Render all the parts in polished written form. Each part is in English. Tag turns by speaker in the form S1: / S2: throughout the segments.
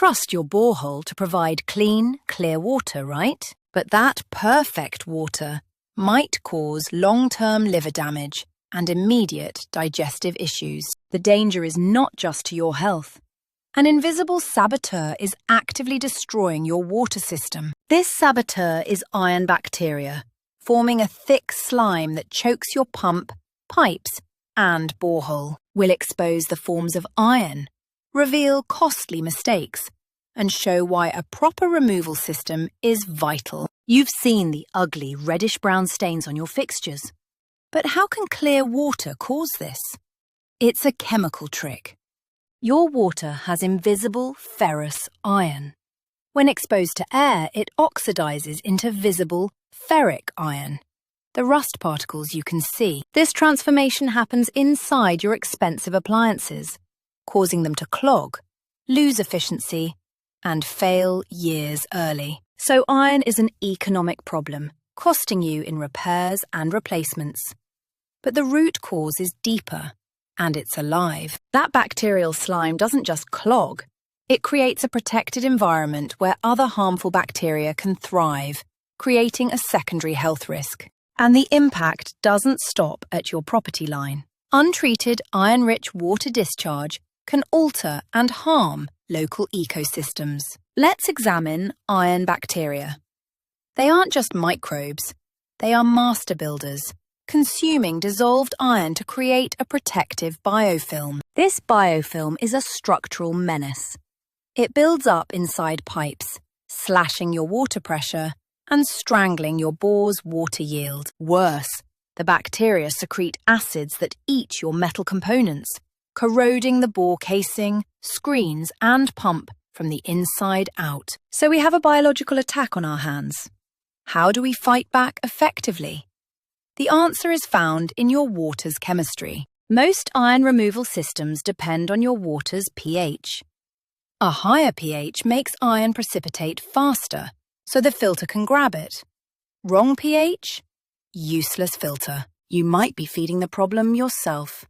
S1: trust your borehole to provide clean, clear water, right? But that perfect water might cause long-term liver damage and immediate digestive issues. The danger is not just to your health. An invisible saboteur is actively destroying your water system. This saboteur is iron bacteria, forming a thick slime that chokes your pump, pipes, and borehole. Will expose the forms of iron, reveal costly mistakes, and show why a proper removal system is vital. You've seen the ugly reddish-brown stains on your fixtures. But how can clear water cause this? It's a chemical trick. Your water has invisible ferrous iron. When exposed to air, it oxidizes into visible ferric iron, the rust particles you can see. This transformation happens inside your expensive appliances, causing them to clog, lose efficiency, and fail years early. So iron is an economic problem, costing you in repairs and replacements. But the root cause is deeper, and it's alive. That bacterial slime doesn't just clog, it creates a protected environment where other harmful bacteria can thrive, creating a secondary health risk. And the impact doesn't stop at your property line. Untreated iron-rich water discharge can alter and harm local ecosystems. Let's examine iron bacteria. They aren't just microbes, they are master builders, consuming dissolved iron to create a protective biofilm. This biofilm is a structural menace. It builds up inside pipes, slashing your water pressure and strangling your bore's water yield. Worse, the bacteria secrete acids that eat your metal components, corroding the bore casing, screens, and pump from the inside out. So we have a biological attack on our hands. How do we fight back effectively? The answer is found in your water's chemistry. Most iron removal systems depend on your water's pH. A higher pH makes iron precipitate faster, so the filter can grab it. Wrong pH? Useless filter. You might be feeding the problem yourself.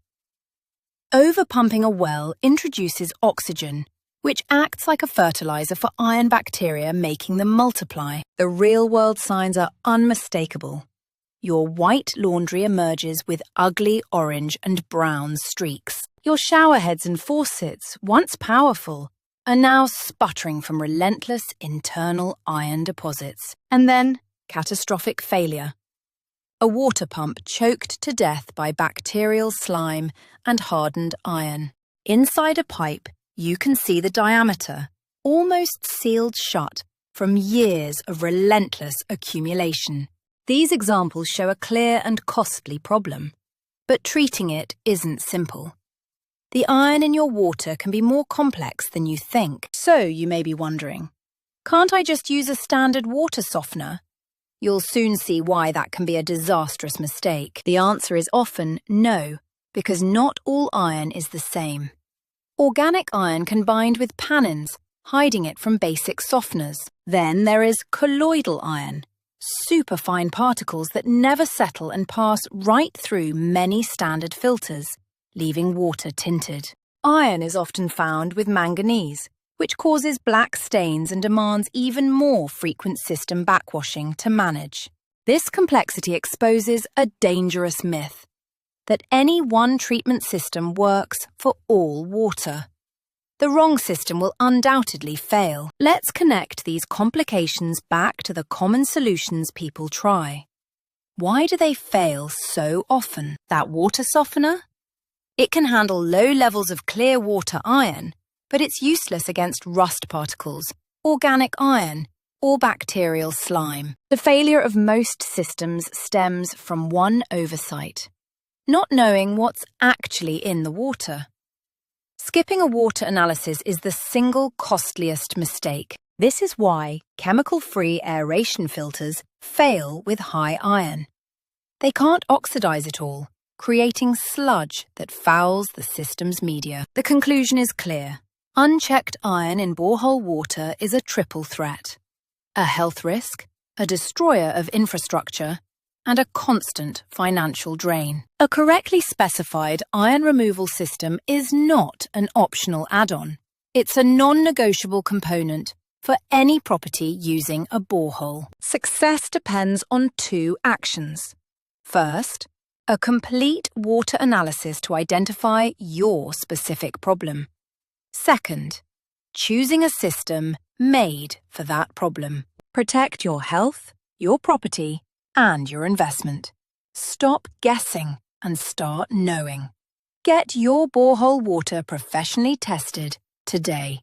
S1: Overpumping a well introduces oxygen, which acts like a fertilizer for iron bacteria, making them multiply. The real-world signs are unmistakable. Your white laundry emerges with ugly orange and brown streaks. Your shower heads and faucets, once powerful, are now sputtering from relentless internal iron deposits. And then, catastrophic failure. A water pump choked to death by bacterial slime and hardened iron. Inside a pipe, you can see the diameter, almost sealed shut from years of relentless accumulation. These examples show a clear and costly problem, but treating it isn't simple. The iron in your water can be more complex than you think. So you may be wondering, can't I just use a standard water softener? You'll soon see why that can be a disastrous mistake. The answer is often no, because not all iron is the same. Organic iron can bind with tannins, hiding it from basic softeners. Then there is colloidal iron, superfine particles that never settle and pass right through many standard filters, leaving water tinted. Iron is often found with manganese, which causes black stains and demands even more frequent system backwashing to manage. This complexity exposes a dangerous myth, that any one treatment system works for all water. The wrong system will undoubtedly fail. Let's connect these complications back to the common solutions people try. Why do they fail so often? That water softener? It can handle low levels of clear water iron, but it's useless against rust particles, organic iron, or bacterial slime. The failure of most systems stems from one oversight: not knowing what's actually in the water. Skipping a water analysis is the single costliest mistake. This is why chemical-free aeration filters fail with high iron. They can't oxidize it all, creating sludge that fouls the system's media. The conclusion is clear. Unchecked iron in borehole water is a triple threat: a health risk, a destroyer of infrastructure, and a constant financial drain. A correctly specified iron removal system is not an optional add-on. It's a non-negotiable component for any property using a borehole. Success depends on 2 actions. First, a complete water analysis to identify your specific problem. Second, choosing a system made for that problem. Protect your health, your property, and your investment. Stop guessing and start knowing. Get your borehole water professionally tested today.